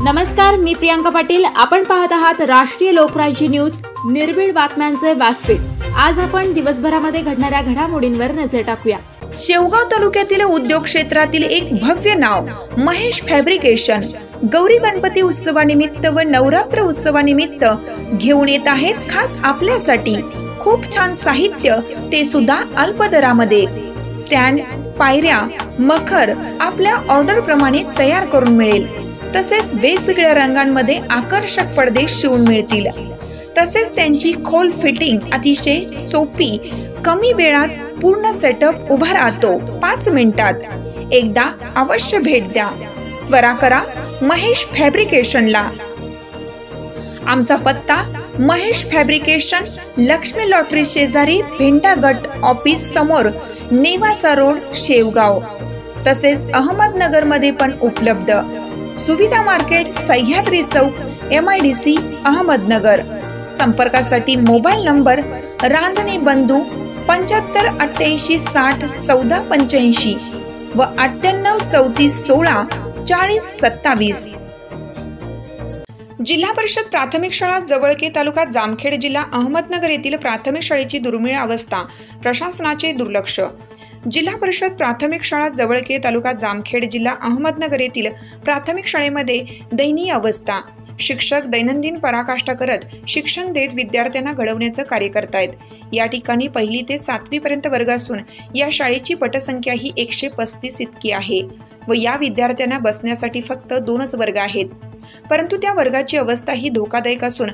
नमस्कार, मी प्रियांका पाटील. आपण पाहत आहात राष्ट्रीय लोकराज्य न्यूज, निर्भीड बातम्यांचे व्यासपीठ. आज आपण दिवसभरामध्ये घडणाऱ्या घडामोडींवर नजर टाकूया. शेवगाव तालुक्यातील उद्योग क्षेत्रातील एक भव्य नाव महेश फॅब्रिकेशन गौरी गणपती उत्सवानिमित्त व नवरात्र उत्सवानिमित्त घेऊन येत आहेत खास आपल्यासाठी खूप छान साहित्य, ते सुद्धा अल्प दरामध्ये. स्टँड, पायऱ्या, मखर आपल्या ऑर्डर प्रमाणे तयार करून मिळेल. तसेच वेगवेगळ्या रंगांमध्ये आकर्षक पडदे शिवून मिळतील. तसेच त्यांची खोल फिटिंग अतिशय सोपी, कमी वेळात पूर्ण सेटअप उभा राहतो 5 मिनिटात. एकदा अवश्य भेट द्या. त्वरा करा महेश फॅब्रिकेशनला. आमचा पत्ता महेश फॅब्रिकेशन, लक्ष्मी लॉटरी शेजारी, भेंडा गट ऑफिस समोर, नेवासा रोड, शेवगाव. तसेच अहमदनगर मध्ये पण उपलब्ध. सुविधा मार्केट, सह्याद्री चौक, MIDC, अहमदनगर. संपर्कासाठी मोबाईल नंबर रांजणे बंधू 75 88 60 14 85 व 98 34 16 40 27. जिल्हा परिषद प्राथमिक शाळा जवळके, तालुका जामखेड, जिल्हा अहमदनगर येथील प्राथमिक शाळेची दुर्मिळ अवस्था, प्रशासनाचे दुर्लक्ष. जिल्हा परिषद प्राथमिक शाळा जवळके, तालुका जामखेड, जिल्हा अहमदनगर येथील प्राथमिक शाळेमध्ये दयनीय अवस्था. शिक्षक दैनंदिन पराकाष्ठा करत शिक्षण देत विद्यार्थ्यांना घडवण्याचं कार्य करतायत. या ठिकाणी 1ली ते 7वी पर्यंत वर्ग असून या शाळेची पटसंख्या ही 135 इतकी आहे व या विद्यार्थ्यांना बसण्यासाठी फक्त 2च वर्ग आहेत. परंतु त्या वर्गाची अवस्था ही धोकादायक असून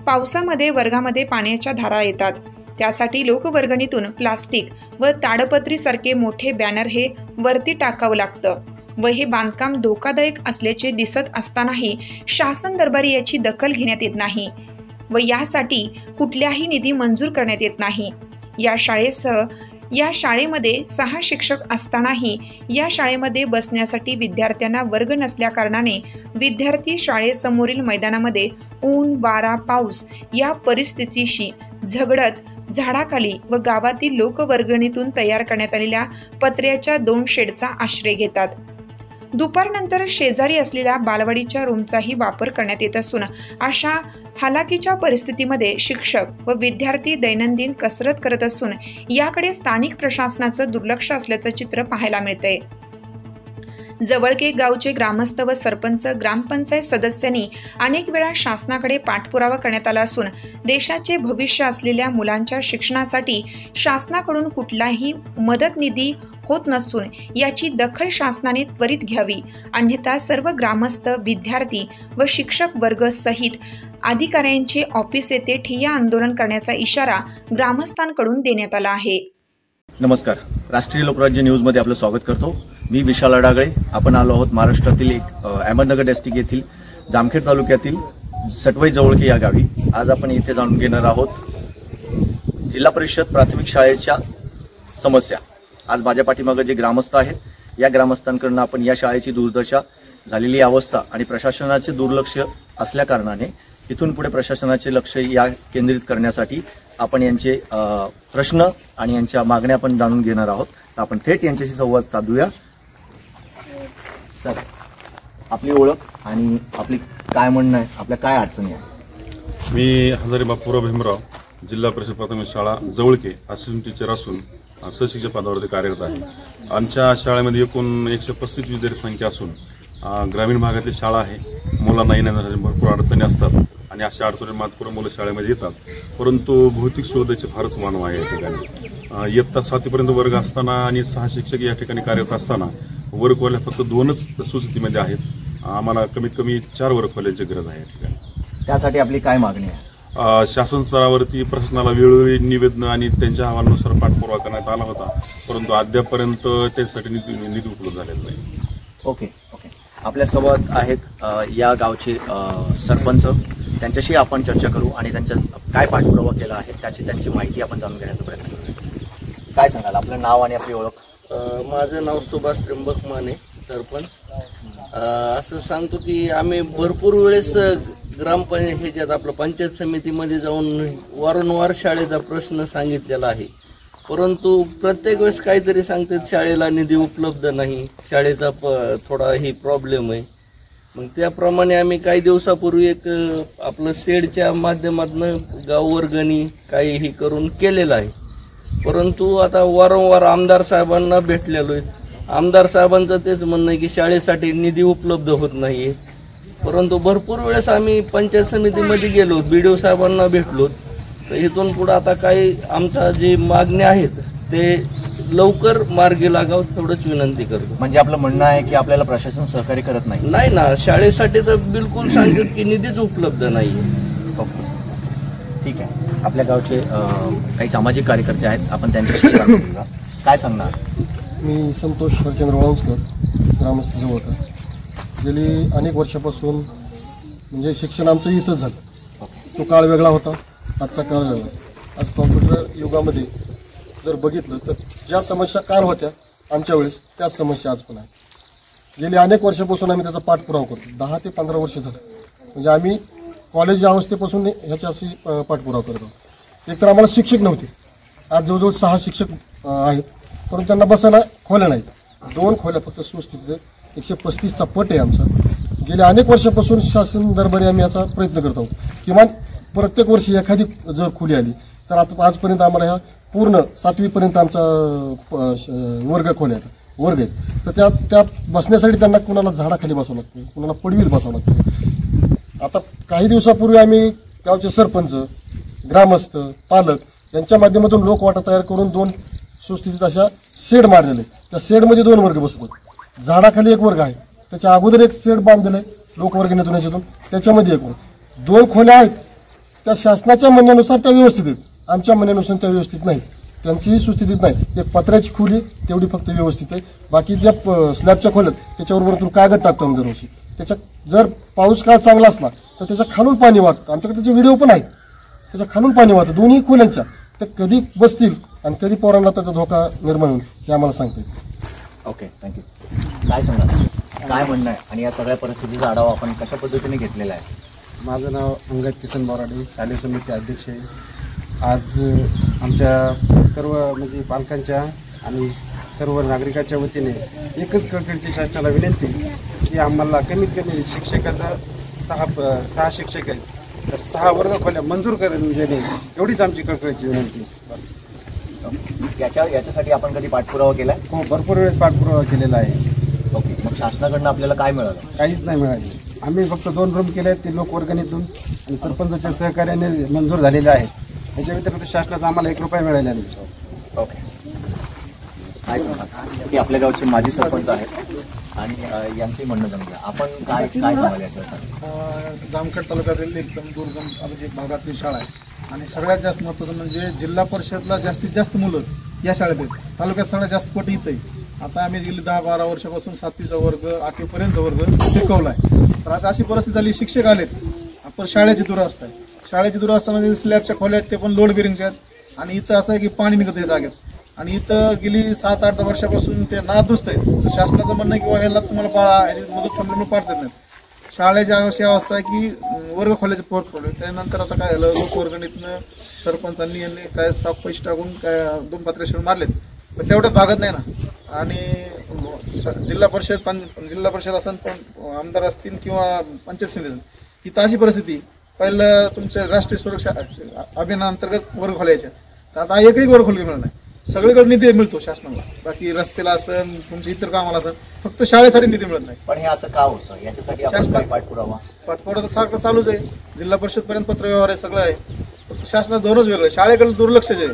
पावसामध्ये वर्गामध्ये पाण्याच्या धारा येतात. त्यासाठी लोकवर्गणीतून प्लास्टिक व ताडपत्री सारखे मोठे बॅनर हे वरती टाकावं लागतं व हे बांधकाम धोकादायक असल्याचे दिसत असतानाही शासन दरबारी याची दखल घेण्यात येत नाही व यासाठी कुठल्याही निधी मंजूर करण्यात येत नाही. या शाळेमध्ये 6 शिक्षक असतानाही या शाळेमध्ये बसण्यासाठी विद्यार्थ्यांना वर्ग नसल्या कारणाने विद्यार्थी शाळेसमोरील मैदानामध्ये ऊन, वारा, पाऊस या परिस्थितीशी झगडत झाडाखाली व गावातील लोकवर्गणीतून तयार करण्यात आलेल्या पत्र्याच्या 2 शेडचा आश्रय घेतात. दुपारनंतर शेजारी असलेल्या बालवाडीच्या रूमचाही वापर करण्यात येत असून अशा हालाकीच्या परिस्थितीमध्ये शिक्षक व विद्यार्थी दैनंदिन कसरत करत असून याकडे स्थानिक प्रशासनाचं दुर्लक्ष असल्याचं चित्र पाहायला मिळतंय. जवळके गावचे ग्रामस्थ व सरपंच, ग्रामपंचायत सदस्यांनी अनेक वेळा शासनाकडे पाठपुरावा करण्यात आला असून देशाचे भविष्य असलेल्या मुलांच्या शिक्षणासाठी शासनाकडून कुठलाही मदत निधी होत नसून याची दखल शासनाने त्वरित घ्यावी, अन्यथा सर्व ग्रामस्थ, विद्यार्थी व शिक्षक वर्ग सहित अधिकाऱ्यांचे ऑफिस येथे ठिय्या आंदोलन करण्याचा इशारा ग्रामस्थांकडून देण्यात आला आहे. नमस्कार, राष्ट्रीय लोकराज्य न्यूज मध्ये आपलं स्वागत करतो. मी विशाल अडागळे. आपण आलो आहोत महाराष्ट्रातील एक अहमदनगर डिस्ट्रिक्ट येथील जामखेड तालुक्यातील सटवई जवळके या गावी. आज आपण इथे जाणून घेणार आहोत जिल्हा परिषद प्राथमिक शाळेच्या समस्या. आज माझ्या पाठीमागे जे ग्रामस्थ आहेत, या ग्रामस्थांकडून आपण या शाळेची दुर्दशा झालेली अवस्था आणि प्रशासनाचे दुर्लक्ष असल्या कारणाने इथून पुढे प्रशासनाचे लक्ष या केंद्रित करण्यासाठी आपण यांचे प्रश्न आणि यांच्या मागण्या आपण जाणून घेणार आहोत. तर आपण थेट यांच्याशी संवाद साधूया. सर, आपली ओळख आणि आपली काय म्हणणं आहे, आपल्या काय अडचणी आहे? मी हजारी बापूराव भीमराव, जिल्हा परिषद प्राथमिक शाळा जवळके असिस्टंट टीचर असून सहशिक्षक पदावरती कार्यरत आहे. आमच्या शाळेमध्ये एकूण 135 विद्यार्थी संख्या असून ग्रामीण भागातली शाळा आहे. मुलांना येण्यासाठी भरपूर अडचणी असतात आणि अशा अडचणी मात करून मुलं शाळेमध्ये येतात. परंतु भौतिक सुविधेचे फारच मानव आहे या ठिकाणी. इयत्ता 7वीपर्यंत वर्ग असताना आणि 6 शिक्षक या ठिकाणी कार्यरत असताना वर्गखोल्या फक्त 2च सुस्थितीमध्ये आहेत. आम्हाला कमीत कमी 4 वर्गखोल्यांची गरज आहे या ठिकाणी. त्यासाठी आपली काय मागणी आहे? शासन स्तरावरती प्रशासनाला वेळोवेळी निवेदन आणि त्यांच्या अहवालानुसार पाठपुरावा करण्यात आला होता, परंतु अद्यापपर्यंत त्यासाठी निधी उपलब्ध झालेला नाही. ओके. आपल्यासोबत आहेत या गावचे सरपंच. त्यांच्याशी आपण चर्चा करू आणि त्यांच्या काय पाठपुरावा केला आहे त्यांची माहिती आपण जाणून घेण्याचा प्रयत्न करू. काय सांगाल, आपलं नाव आणि आपली ओळख? माझं नाव सुभाष त्र्यंबक माने, सरपंच. असं सांगतो की आम्ही भरपूर वेळेस ह्याच्यात आपलं पंचायत समितीमध्ये जाऊन वारंवार शाळेचा प्रश्न सांगितलेला आहे, परंतु प्रत्येक वेळेस काहीतरी सांगतात शाळेला निधी उपलब्ध नाही, शाळेचा थोडा ही प्रॉब्लेम आहे. मग त्याप्रमाणे आम्ही काही दिवसापूर्वी एक आपलं शेडच्या माध्यमातून गाववर्गणी काही हे करून केलेलं आहे. परंतु आता वारंवार आमदार साहेबांना भेटलेलो आहे. आमदार साहेबांचं तेच म्हणणं आहे की शाळेसाठी निधी उपलब्ध होत नाही आहे. परंतु भरपूर वेळेस आम्ही पंचायत समितीमध्ये गेलो, BDO साहेबांना भेटलो. तर इथून पुढं आता काही आमच्या जे मागण्या आहेत ते लवकर मार्गी लागावं तेवढंच विनंती करतो. म्हणजे आपलं म्हणणं आहे की आपल्याला प्रशासन सहकार्य करत नाही. नाही ना, शाळेसाठी तर बिलकुल सांगतात की निधीच उपलब्ध नाही. ओके, ठीक आहे. आपल्या गावचे काही सामाजिक कार्यकर्ते आहेत, आपण त्यांच्याशी बोलूया. काय सांगणार? मी संतोष हरचंद्र वळवंजकर, ग्रामस्थ जवळकर. गेली अनेक वर्षापासून म्हणजे शिक्षण आमचं इथंच झालं. तो काळ वेगळा होता, आजचा काळ वेगळा. आज कॉम्प्युटर युगामध्ये जर बघितलं तर ज्या समस्या काल होत्या आमच्या वेळेस त्याच समस्या आज पण आहेत. गेली अनेक वर्षापासून आम्ही त्याचा पाठपुरावा करतो. 10 ते 15 वर्ष झालं. म्हणजे आम्ही कॉलेज अवस्थेपासून ह्याच्याशी पाठपुरावा करतो. एकतर आम्हाला शिक्षक नव्हते. आज जवळजवळ 6 शिक्षक आहेत, परंतु त्यांना बसायला खोल्या नाहीत. 2 खोल्या फक्त सुस्थितीत आहेत. 135चा पट आहे आमचा. गेल्या अनेक वर्षापासून शासन दरबारी आम्ही याचा प्रयत्न करत आहोत. किमान प्रत्येक वर्षी एखादी जर खोली आली तर आता आजपर्यंत आम्हाला ह्या पूर्ण 7वीपर्यंत आमचा वर्ग खोल्या आहेत, वर्ग आहेत. तर त्या बसण्यासाठी त्यांना कुणाला झाडाखाली बसावं लागतं, कुणाला पडवीत बसावं लागतं. आता काही दिवसापूर्वी आम्ही गावचे सरपंच, ग्रामस्थ, पालक यांच्या माध्यमातून लोकवाटा तयार करून 2 सुस्थितीत अशा शेड मारलेले. त्या शेडमध्ये 2 वर्ग बसवतो. झाडाखाली 1 वर्ग आहे, त्याच्या अगोदर एक शेड बांधलेलं आहे लोकवर्गणीतून याच्यातून, त्याच्यामध्ये 1 वर्ग. 2 खोल्या आहेत त्या शासनाच्या म्हणण्यानुसार त्या व्यवस्थित आहेत, आमच्या म्हणण्यानुसार त्या व्यवस्थित नाही, त्यांचीही सुस्थितीत नाही. एक पत्र्याची खोली तेवढी फक्त व्यवस्थित आहे. बाकी ज्या स्लॅबच्या खोल्यात त्याच्याबरोबर कागद टाकतो आम्ही दरवर्षी. त्याच्या जर पाऊस काळ चांगला असला तर त्याच्या खालून पाणी वाहतं. आमच्याकडे त्याचे व्हिडिओ पण आहेत. त्याच्या खालून पाणी वाहतं दोन्ही खोल्यांच्या. तर कधी बसतील आणि कधी पोरांना त्याचा धोका निर्माण होईल हे आम्हाला सांगता येईल. Okay, thank you. काय सांगणार, काय म्हणणं आहे आणि या सगळ्या परिस्थितीचा आढावा आपण कशा पद्धतीने घेतलेला आहे? माझं नाव अंगद किसन बोराडे, शालेय समिती अध्यक्ष आहे. आज आमच्या सर्व म्हणजे पालकांच्या आणि सर्व नागरिकांच्या वतीने एकच कळकळीची शासनाला विनंती की आम्हाला कमीत कमी शिक्षकाचा 6 शिक्षक आहेत तर 6 वर्ग खोल्या मंजूर करून देणे एवढीच आमची कळकळीची विनंती. बस याच्यासाठी आपण कधी पाठपुरावा केला? हो, भरपूर वेळेस पाठपुरावा केलेला आहे. ओके, मग शासनाकडनं आपल्याला काय मिळालं? काहीच नाही मिळाले. आम्ही फक्त 2 रूम केले आहेत, ते लोकवर्गणीतून आणि सरपंचाच्या सहकार्याने मंजूर झालेले आहेत. याच्या व्यतिरिक्त शासनाचा आम्हाला 1 रुपया मिळाला नाही. ओके, काय सांगणार की आपल्या गावचे माजी सरपंच आहेत आणि यांचंही म्हणणं जमलं, आपण काय सांगाल याच्यासाठी? जामखेड तालुक्यातील एकदम दुर्गम म्हणजे भागातली शाळा आहे आणि सगळ्यात जास्त महत्त्वाचं म्हणजे जिल्हा परिषदला जास्तीत जास्त मुलं या शाळेत आहेत. तालुक्यात सगळ्यात जास्त पट इथं आहे. आता आम्ही गेली 10-12 वर्षापासून 7वीचा वर्ग 8वीपर्यंतचा वर्ग शिकवला आहे. तर आता अशी परिस्थिती झाली, शिक्षक आलेत पण शाळेची दुरावस्था आहे. शाळेची दुरावस्था म्हणजे स्लॅबच्या खोल्या आहेत ते पण लोड बेरिंगच्या आहेत आणि इथं असं आहे की पाणी निघत आहे जागेत. आणि इथं गेली 7-8 वर्षापासून ते नादुरुस्त आहे. शासनाचं म्हणणं आहे की ह्याला तुम्हाला याची मदत संपूर्ण पाडतात नाहीत. शाळेची अशी अवस्था आहे की वर्ग खोल्याचे पोट पडले. त्यानंतर आता काय झालं, लोकवर्गणीतनं सरपंचांनी यांनी काय पैसे टाकून काय 2 पत्रे शिवून मारलेत, पण तेवढ्यात भागत नाही ना. आणि जिल्हा परिषद असेल पण आमदार असतील किंवा पंचायत समिती इथं अशी परिस्थिती. पहिलं तुमच्या राष्ट्रीय सुरक्षा अभियानाअंतर्गत वर्ग खोलायच्या, तर आता एकही वर्ग खोली मिळणार नाही. सगळीकडे निधी मिळतो शासनाला, बाकी रस्त्याला असेल तुमच्या इतर कामाला असेल, फक्त शाळेसाठी निधी मिळत नाही. पण हे असं का होतं याच्यासाठी आपण काय पाठपुरावा तर सारखं चालूच आहे. जिल्हा परिषद पर्यंत पत्रव्यवहार आहे, सगळं आहे. फक्त शासनाचं धोरणच वेगळं आहे, शाळेकडे दुर्लक्ष आहे.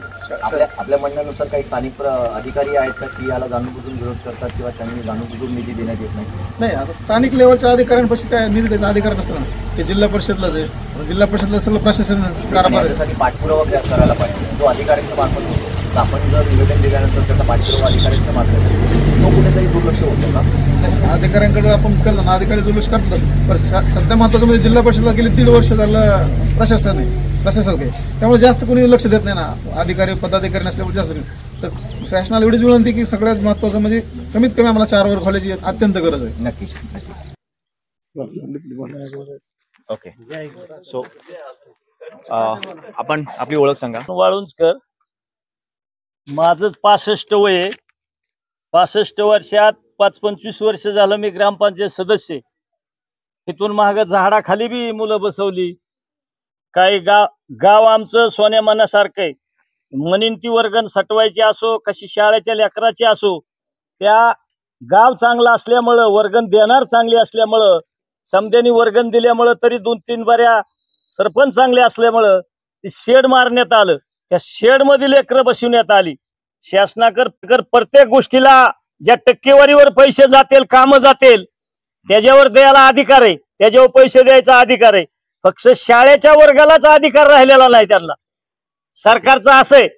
आपल्या म्हणण्यानुसार काही स्थानिक अधिकारी आहेत का की याला जाणूनबुजून विरोध करतात किंवा त्यांनी जाणूनबुजून निधी देण्यात येत नाही? आता स्थानिक लेवलच्या अधिकाऱ्यांपाशी काय निधी द्यायचा अधिकार नसतो ना, ते जिल्हा परिषदलाच आहे. जिल्हा परिषदला सगळं प्रशासन कारभार आहे. पाठपुरावा करायला पाहिजे. जो अधिकाऱ्यांच्या मार्फत होतो, आपण जर निवेदन दिल्यानंतर त्याचा पाठपुरावा अधिकाऱ्यांच्या मार्फत तो कुठेतरी दुर्लक्ष होतो का? अधिकाऱ्यांकडे आपण केलं ना, अधिकारी दुर्लक्ष करतात. पण सध्या महत्त्वाचं म्हणजे जिल्हा परिषदला गेली 3 वर्ष झालं प्रशासक आहे, त्यामुळे जास्त कोणी लक्ष देत नाही ना. अधिकारी पदाधिकारी नसल्यामुळे जास्त नाही. तर शासनाला एवढीच विनंती की सगळ्यात महत्त्वाचं म्हणजे कमीत कमी आम्हाला 4 वर्ग खोल्याची अत्यंत गरज आहे. नक्कीच. ओके, सो आपण आपली ओळख सांगा. वाळुंजकर. माझंच 65 वय आहे. 65 वर्षात 25-25 वर्ष झालं मी ग्रामपंचायत सदस्य. इथून महाग झाडाखाली बी मुलं बसवली. काही गाव आमचं सोन्या मनासारखं आहे. म्हणीन ती वर्गण सटवायची असो कशी शाळेच्या लेकराची असो, त्या गाव चांगला असल्यामुळं वर्गण देणार चांगली असल्यामुळं समध्यानी वर्गण दिल्यामुळं तरी 2-3 बऱ्या सरपंच चांगले असल्यामुळं ती शेड मारण्यात आलं. त्या शेड मध्ये लेकरं बसवण्यात आली. शासनाकर प्रत्येक गोष्टीला ज्या टक्केवारीवर पैसे जातील कामं जातील त्याच्यावर द्यायला अधिकार आहे, त्याच्यावर पैसे द्यायचा अधिकार आहे. फक्त शाळेच्या वर्गालाच अधिकार राहिलेला नाही. त्यांना सरकारचं असं आहे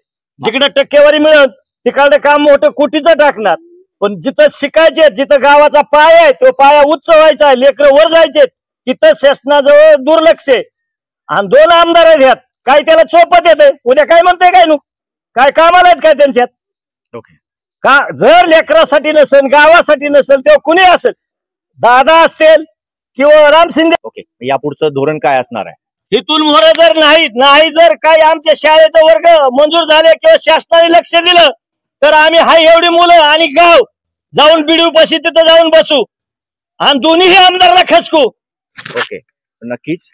जिकडे टक्केवारी मिळत तिकडे काम मोठं कोटीचं टाकणार, पण जिथं शिकायचे जिथं गावाचा पाया आहे तो पाया उच्च व्हायचा आहे, लेकरं वर जायचे तिथं शासनाजवळ दुर्लक्ष आहे. आणि 2 आमदार आहेत ह्यात, काय त्याला चोपत येते उद्या काय म्हणते काय काय कामाला आहेत काय त्यांच्यात. ओके. का जर लेकरासाठी नसेल गावासाठी नसेल तेव्हा कुणी असेल, दादा असतील किंवा राम शिंदे. ओके, यापुढचं धोरण काय असणार आहे? इथून मोरे जर नाही जर काही आमच्या शाळेचा वर्ग मंजूर झाले किंवा शासनाने लक्ष दिलं तर आम्ही हाय एवढी मुलं आणि गाव जाऊन बीडीओ पाशी तिथं जाऊन बसू आणि दोन्ही आमदारला खसकू. ओके, नक्कीच.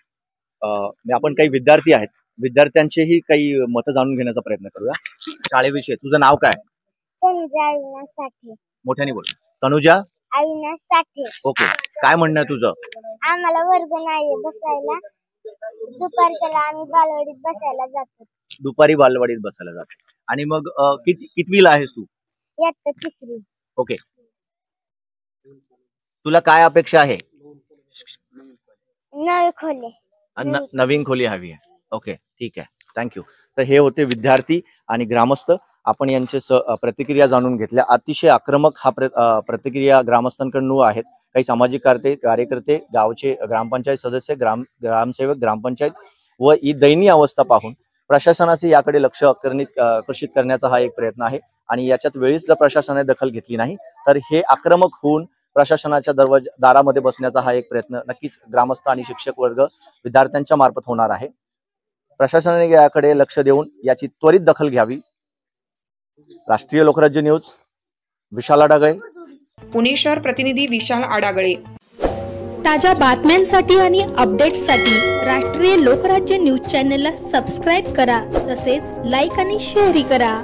आपण काही विद्यार्थी आहेत, विद्यार्थ्यांचेही काही मतं जाणून घेण्याचा प्रयत्न करूया. शाळेविषयी तुझं नाव काय? तनुजा अविनाश साठे. मोठ्याने बोल. तनुजा अविनाश साठे. ओके, काय म्हणणं आहे तुझं? आम्हाला वर्ग नाही बसायला, दुपारच्याला आम्ही बालवाडीत बसायला जातो. दुपारी बालवाडीत बसायला जातो. आणि मग कितवीला आहेस तू? इयत्ता 3री. ओके, तुला काय अपेक्षा आहे? नवी खोली. नवीन खोली हवी आहे. ओके, ठीक आहे, थँक्यू. तर हे होते विद्यार्थी आणि ग्रामस्थ. आपण यांचे प्रतिक्रिया जाणून घेतल्या. अतिशय आक्रमक हा प्रतिक्रिया ग्रामस्थांकडून आहेत. काही सामाजिक कार्यकर्ते, गावचे ग्रामपंचायत सदस्य, ग्रामसेवक, ग्रामपंचायत व ही दयनीय अवस्था पाहून प्रशासनाचे याकडे लक्ष आकर्षित करण्याचा हा एक प्रयत्न आहे. आणि याच्यात वेळीच जर प्रशासनाने दखल घेतली नाही तर हे आक्रमक होऊन प्रशासनाच्या दारामध्ये बसण्याचा हा एक प्रयत्न नक्कीच ग्रामस्थ आणि शिक्षक वर्ग विद्यार्थ्यांच्या मार्फत होणार आहे. प्रशासनाने याकडे लक्ष देऊन याची त्वरित दखल घ्यावी. राष्ट्रीय लोकराज्य न्यूज, विशाल आडागळे, पुणे शहर प्रतिनिधी विशाल आडागळे. ताज्या बातम्यांसाठी आणि अपडेट्ससाठी राष्ट्रीय लोकराज्य न्यूज चॅनलला सबस्क्राईब करा, तसेच लाईक आणि शेअरही करा.